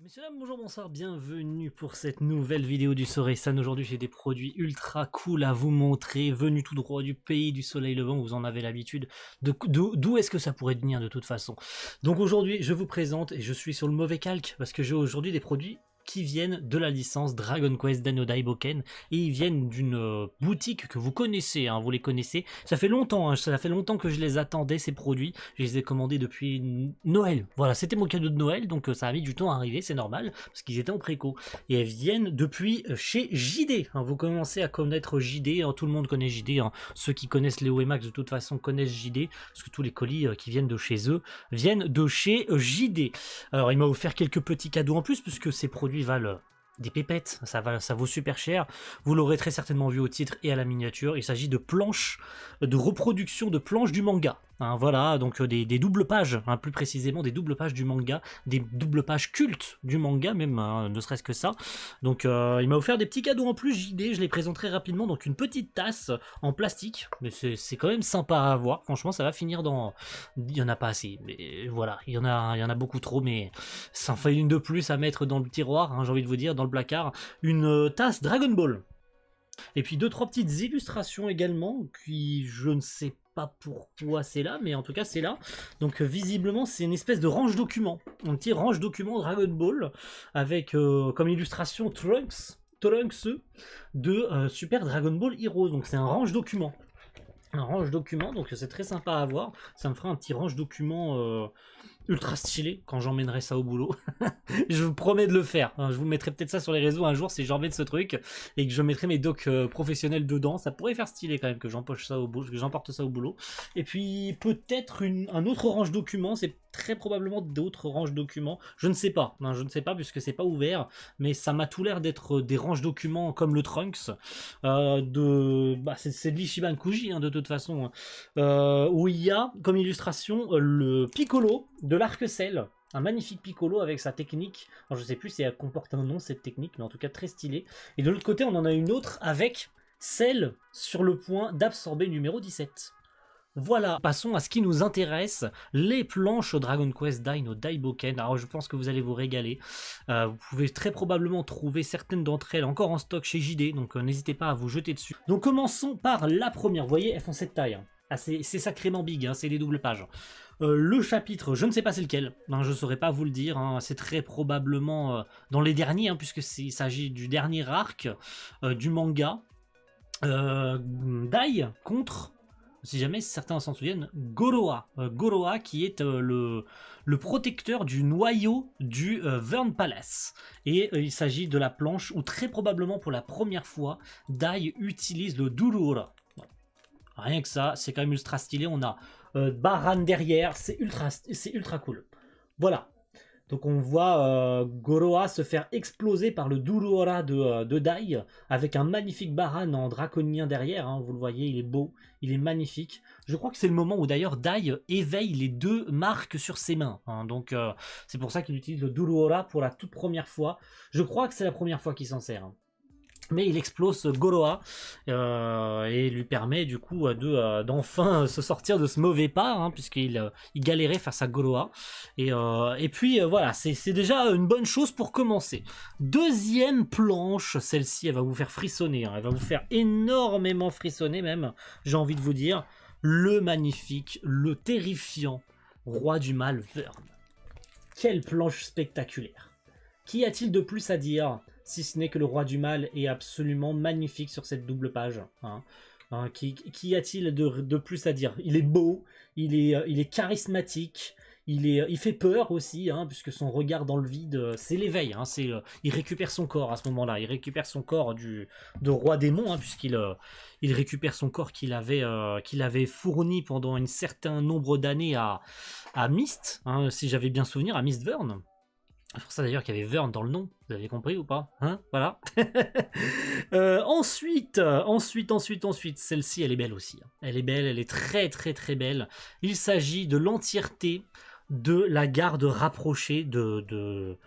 Messieurs, dames, bonjour, bonsoir, bienvenue pour cette nouvelle vidéo du Soresan. Aujourd'hui, j'ai des produits ultra cool à vous montrer, venus tout droit du pays du soleil levant, vous en avez l'habitude. D'où est-ce que ça pourrait venir de toute façon? Donc aujourd'hui, je vous présente, et je suis sur le mauvais calque, parce que j'ai aujourd'hui des produits qui viennent de la licence Dragon Quest Dan no Daiboken, et ils viennent d'une boutique que vous connaissez, hein, vous les connaissez. Ça fait longtemps, hein, ça fait longtemps que je les attendais, ces produits. Je les ai commandés depuis Noël. Voilà, c'était mon cadeau de Noël, donc ça a mis du temps à arriver, c'est normal, parce qu'ils étaient en préco. Et elles viennent depuis chez JD. Hein, vous commencez à connaître JD, hein, tout le monde connaît JD. Hein. Ceux qui connaissent Léo et Max de toute façon connaissent JD, parce que tous les colis qui viennent de chez eux viennent de chez JD. Alors il m'a offert quelques petits cadeaux en plus, puisque ces produits valent des pépettes, ça vaut super cher. Vous l'aurez très certainement vu au titre et à la miniature. Il s'agit de planches, de reproduction de planches du manga. Hein, voilà, donc des doubles pages, hein, plus précisément des doubles pages du manga, des doubles pages cultes du manga même, hein, ne serait-ce que ça. Donc il m'a offert des petits cadeaux en plus, JD, je les présenterai rapidement. Donc une petite tasse en plastique, mais c'est quand même sympa à avoir. Franchement, ça va finir dans... Il n'y en a pas assez, mais voilà, il y en a beaucoup trop, mais ça en fait une de plus à mettre dans le tiroir, hein, j'ai envie de vous dire, dans le placard. Une tasse Dragon Ball. Et puis 2-3 petites illustrations également, qui je ne sais pas pourquoi c'est là, mais en tout cas c'est là. Donc visiblement c'est une espèce de range document, un petit range document Dragon Ball, avec comme illustration Trunks de Super Dragon Ball Heroes. Donc c'est un range document. Un range document, donc c'est très sympa à voir. Ça me fera un petit range document ultra stylé quand j'emmènerai ça au boulot. Je vous promets de le faire. Je vous mettrai peut-être ça sur les réseaux un jour si j'emmène ce truc et que je mettrai mes docs professionnels dedans. Ça pourrait faire stylé quand même que j'emporte ça au boulot. Et puis peut-être un autre range document. C'est très probablement d'autres ranges documents. Je ne sais pas. Non, je ne sais pas puisque c'est pas ouvert. Mais ça m'a tout l'air d'être des ranges documents comme le Trunks. C'est de l'Ichiban Kuji hein, de toute façon. Où il y a comme illustration le Piccolo de l'Arc-Ciel. Un magnifique Piccolo avec sa technique. Alors, je sais plus si elle comporte un nom cette technique, mais en tout cas très stylé. Et de l'autre côté, on en a une autre avec celle sur le point d'absorber le numéro 17. Voilà, passons à ce qui nous intéresse, les planches Dragon Quest Dai no Daiboken. Alors je pense que vous allez vous régaler. Vous pouvez très probablement trouver certaines d'entre elles encore en stock chez JD, donc n'hésitez pas à vous jeter dessus. Donc commençons par la première. Vous voyez, elles font cette taille. Ah, c'est sacrément big, hein, c'est des doubles pages. Le chapitre, je ne sais pas c'est lequel, hein, je ne saurais pas vous le dire, hein, c'est très probablement dans les derniers, hein, puisque il s'agit du dernier arc du manga. Dai contre, si jamais certains s'en souviennent, Goroa. Goroa qui est le protecteur du noyau du Vern Palace. Et il s'agit de la planche où très probablement pour la première fois, Dai utilise le Durura. Rien que ça, c'est quand même ultra stylé. On a Baran derrière, c'est ultra cool. Voilà. Donc on voit Goroa se faire exploser par le Durura de Dai, avec un magnifique Baran en draconien derrière. Hein, vous le voyez, il est beau, il est magnifique. Je crois que c'est le moment où d'ailleurs Dai éveille les deux marques sur ses mains. Hein, donc c'est pour ça qu'il utilise le Durura pour la toute première fois. Je crois que c'est la première fois qu'il s'en sert. Hein. Mais il explose Goroa et lui permet du coup d'enfin se sortir de ce mauvais pas, hein, puisqu'il galérait face à Goroa. Et puis voilà, c'est déjà une bonne chose pour commencer. Deuxième planche, celle-ci elle va vous faire frissonner, hein, elle va vous faire énormément frissonner même, j'ai envie de vous dire. Le magnifique, le terrifiant Roi du Mal Vern. Quelle planche spectaculaire. Qu'y a-t-il de plus à dire si ce n'est que le Roi du Mal est absolument magnifique sur cette double page. Hein. Qu'y a-t-il de plus à dire? Il est beau, il est charismatique, il fait peur aussi, hein, puisque son regard dans le vide, c'est l'éveil. Hein, il récupère son corps à ce moment-là, il récupère son corps de roi démon, hein, il récupère son corps qu'il avait fourni pendant un certain nombre d'années à Myst, hein, si j'avais bien souvenir, à Mystvern. C'est pour ça d'ailleurs qu'il y avait Vern dans le nom, vous avez compris ou pas, hein? Voilà. Ensuite, celle-ci elle est belle aussi. Elle est belle, elle est très très très belle. Il s'agit de l'entièreté de la garde rapprochée de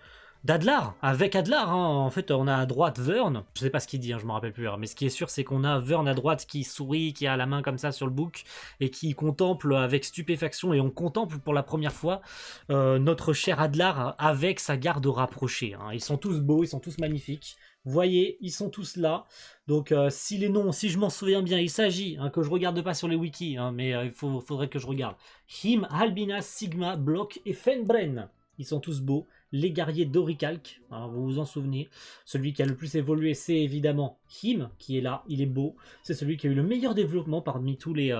d'Adlar, avec Adlar, hein. En fait on a à droite Vern, je sais pas ce qu'il dit, hein, je me rappelle plus, hein. Mais ce qui est sûr c'est qu'on a Vern à droite qui sourit, qui a la main comme ça sur le bouc, et qui contemple avec stupéfaction, et on contemple pour la première fois notre cher Adlar avec sa garde rapprochée, hein. Ils sont tous beaux, ils sont tous magnifiques, vous voyez, ils sont tous là. Donc si les noms, si je m'en souviens bien, il s'agit, hein, que je regarde pas sur les wikis, hein, mais faudrait que je regarde. Him, Albina, Sigma, Block et Fenbren. Ils sont tous beaux. Les guerriers d'Orichalque, hein, vous vous en souvenez. Celui qui a le plus évolué, c'est évidemment Him, qui est là, il est beau. C'est celui qui a eu le meilleur développement parmi tous les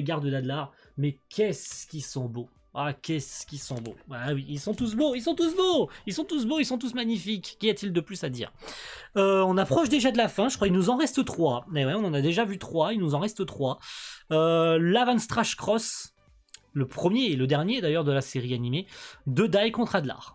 gardes d'Adlar. Mais qu'est-ce qu'ils sont beaux! Ah, qu'est-ce qu'ils sont beaux! Ah oui, ils sont tous beaux, ils sont tous beaux! Ils sont tous beaux, ils sont tous magnifiques! Qu'y a-t-il de plus à dire? On approche déjà de la fin, je crois qu'il nous en reste 3. Mais ouais, on en a déjà vu 3, il nous en reste 3. L'Avanstrash Cross, le premier et le dernier d'ailleurs de la série animée, de Dai contre Adlar.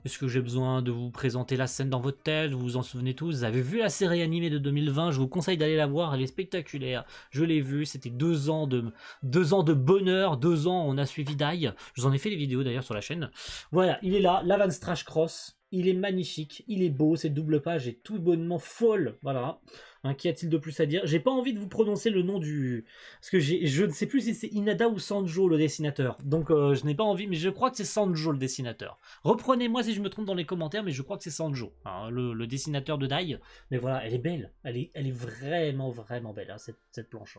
Est-ce que j'ai besoin de vous présenter la scène dans votre tête? Vous vous en souvenez tous? Vous avez vu la série animée de 2020, je vous conseille d'aller la voir, elle est spectaculaire. Je l'ai vue, c'était 2 ans de bonheur, 2 ans on a suivi Dai. Je vous en ai fait des vidéos d'ailleurs sur la chaîne. Voilà, il est là, l'Avanstrash Cross. Il est magnifique, il est beau, cette double page est tout bonnement folle. Voilà. Hein, qu'y a-t-il de plus à dire? J'ai pas envie de vous prononcer le nom du... Parce que je ne sais plus si c'est Inada ou Sanjo le dessinateur. Donc je n'ai pas envie, mais je crois que c'est Sanjo le dessinateur. Reprenez-moi si je me trompe dans les commentaires, mais je crois que c'est Sanjo, hein, le dessinateur de Dai. Mais voilà, elle est belle. Elle est vraiment, vraiment belle, hein, cette planche.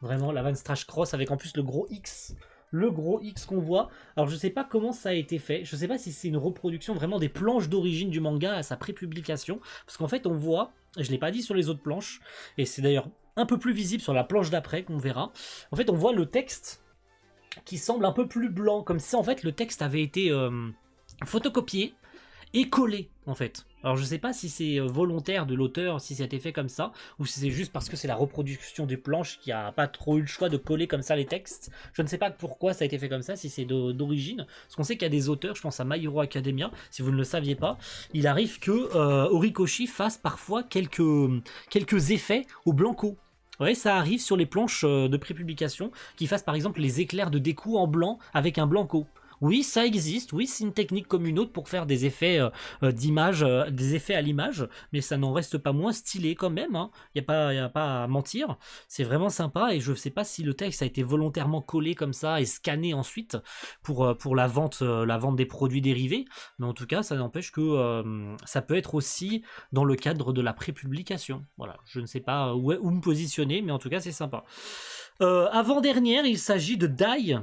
Vraiment, la Vanstrash Cross avec en plus le gros X. Le gros X qu'on voit. Alors je sais pas comment ça a été fait, je sais pas si c'est une reproduction vraiment des planches d'origine du manga à sa prépublication, parce qu'en fait on voit, je l'ai pas dit sur les autres planches, et c'est d'ailleurs un peu plus visible sur la planche d'après qu'on verra, en fait on voit le texte qui semble un peu plus blanc, comme si en fait le texte avait été photocopié et collé en fait. Alors je sais pas si c'est volontaire de l'auteur, si ça a été fait comme ça, ou si c'est juste parce que c'est la reproduction des planches qui a pas trop eu le choix de coller comme ça les textes. Je ne sais pas pourquoi ça a été fait comme ça, si c'est d'origine. Parce qu'on sait qu'il y a des auteurs, je pense à My Hero Academia, si vous ne le saviez pas, il arrive que Horikoshi fasse parfois quelques effets au blanco. Ouais, ça arrive sur les planches de prépublication, qui fassent par exemple les éclairs de Deku en blanc avec un blanco. Oui, ça existe, oui, c'est une technique comme une autre pour faire des effets d'image, des effets à l'image, mais ça n'en reste pas moins stylé quand même, hein. Y a pas à mentir, c'est vraiment sympa, et je sais pas si le texte a été volontairement collé comme ça et scanné ensuite pour la vente des produits dérivés, mais en tout cas, ça n'empêche que ça peut être aussi dans le cadre de la prépublication. Voilà, je ne sais pas où me positionner, mais en tout cas, c'est sympa. Avant-dernière, il s'agit de Dai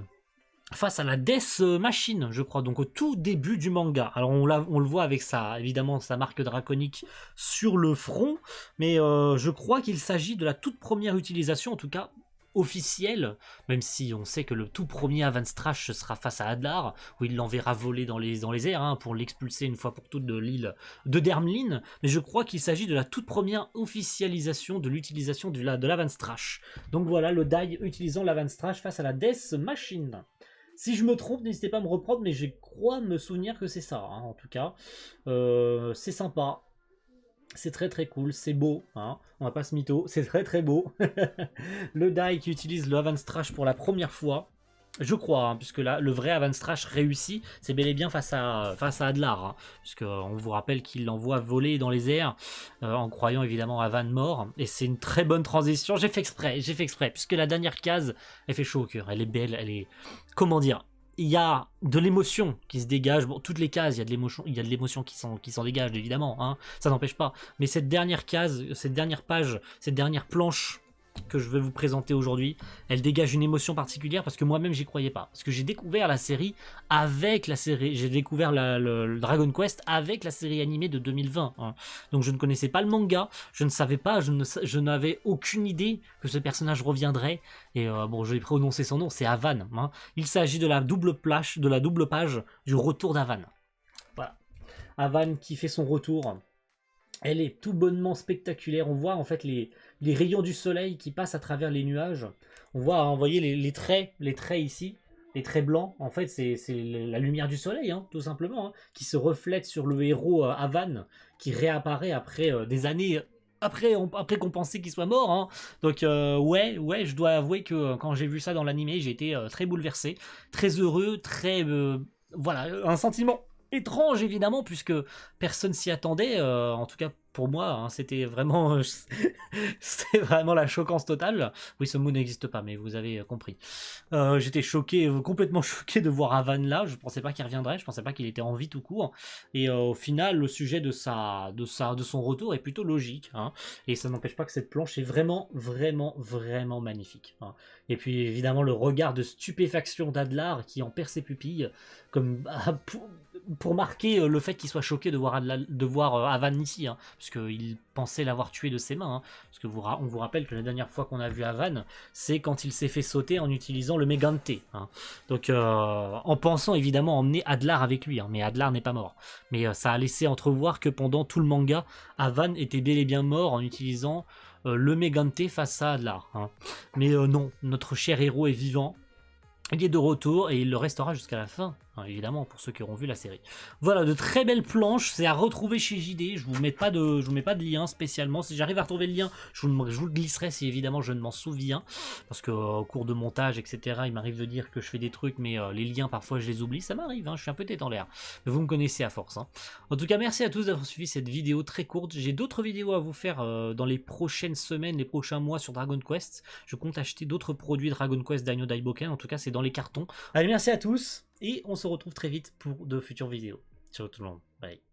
face à la Death Machine, je crois, donc au tout début du manga. Alors on le voit avec évidemment sa marque draconique sur le front, mais je crois qu'il s'agit de la toute première utilisation, en tout cas officielle, même si on sait que le tout premier Avanstrash sera face à Adlar, où il l'enverra voler dans les airs, hein, pour l'expulser une fois pour toutes de l'île de Dermlin, mais je crois qu'il s'agit de la toute première officialisation de l'utilisation de l'Avanstrash. Donc voilà, le Dai utilisant l'Avanstrash face à la Death Machine. Si je me trompe, n'hésitez pas à me reprendre, mais je crois me souvenir que c'est ça, hein, en tout cas. C'est sympa. C'est très très cool, c'est beau, hein. On va pas se mytho, c'est très très beau. Le Dai qui utilise le Avanstrash pour la première fois, je crois, hein, puisque là, le vrai Avanstrash réussi, c'est bel et bien face à Adlar, hein, puisqu'on vous rappelle qu'il l'envoie voler dans les airs, en croyant évidemment à Van mort, et c'est une très bonne transition, j'ai fait exprès, puisque la dernière case, elle fait chaud au cœur, elle est belle, elle est... Comment dire? Il y a de l'émotion qui se dégage. Bon, toutes les cases, il y a de l'émotion qui s'en dégage, évidemment, hein, ça n'empêche pas. Mais cette dernière case, cette dernière page, cette dernière planche que je vais vous présenter aujourd'hui, elle dégage une émotion particulière parce que moi-même j'y croyais pas. Parce que j'ai découvert la série avec la série, j'ai découvert le Dragon Quest avec la série animée de 2020. Hein. Donc je ne connaissais pas le manga, je ne savais pas, je n'avais aucune idée que ce personnage reviendrait. Et bon, je vais prononcer son nom, c'est Avan. Hein. Il s'agit de la double page du retour d'Avan. Voilà. Avan qui fait son retour. Elle est tout bonnement spectaculaire. On voit en fait les rayons du soleil qui passent à travers les nuages. On voit, hein, vous voyez les traits ici, les traits blancs. En fait, c'est la lumière du soleil, hein, tout simplement, hein, qui se reflète sur le héros Avan, qui réapparaît après des années. Après qu'on pensait qu'il soit mort, hein. Donc ouais, je dois avouer que quand j'ai vu ça dans l'animé, j'ai été très bouleversé, très heureux, très voilà, un sentiment étrange évidemment, puisque personne s'y attendait, en tout cas pour moi, hein, c'était vraiment, c'était vraiment la choquance totale. Oui, ce mot n'existe pas, mais vous avez compris. J'étais choqué, complètement choqué de voir Avan là, je pensais pas qu'il reviendrait, je pensais pas qu'il était en vie tout court, et au final, le sujet de son retour est plutôt logique, hein, et ça n'empêche pas que cette planche est vraiment, vraiment, vraiment magnifique, hein. Et puis évidemment le regard de stupéfaction d'Adlar qui en perd ses pupilles, comme pour marquer le fait qu'il soit choqué de voir, Avan ici, hein, parce qu'il pensait l'avoir tué de ses mains, hein, parce que on vous rappelle que la dernière fois qu'on a vu Avan, c'est quand il s'est fait sauter en utilisant le Megante, hein. Donc en pensant évidemment emmener Adlar avec lui, hein, mais Adlar n'est pas mort. Mais ça a laissé entrevoir que pendant tout le manga, Avan était bel et bien mort en utilisant le Megante face à Adlar, hein. Mais non, notre cher héros est vivant. Il est de retour et il le restera jusqu'à la fin, hein, évidemment, pour ceux qui auront vu la série. Voilà, de très belles planches, c'est à retrouver chez JD, je vous mets pas de lien spécialement, si j'arrive à retrouver le lien, je vous le glisserai si évidemment je ne m'en souviens, parce que au cours de montage, etc., il m'arrive de dire que je fais des trucs, mais les liens, parfois je les oublie, ça m'arrive, hein, je suis un peu tête en l'air, mais vous me connaissez à force, hein. En tout cas, merci à tous d'avoir suivi cette vidéo très courte, j'ai d'autres vidéos à vous faire dans les prochaines semaines, les prochains mois sur Dragon Quest, je compte acheter d'autres produits Dragon Quest Daino Daiboken, en tout cas c'est dans les cartons. Allez, merci à tous et on se retrouve très vite pour de futures vidéos. Ciao tout le monde, bye.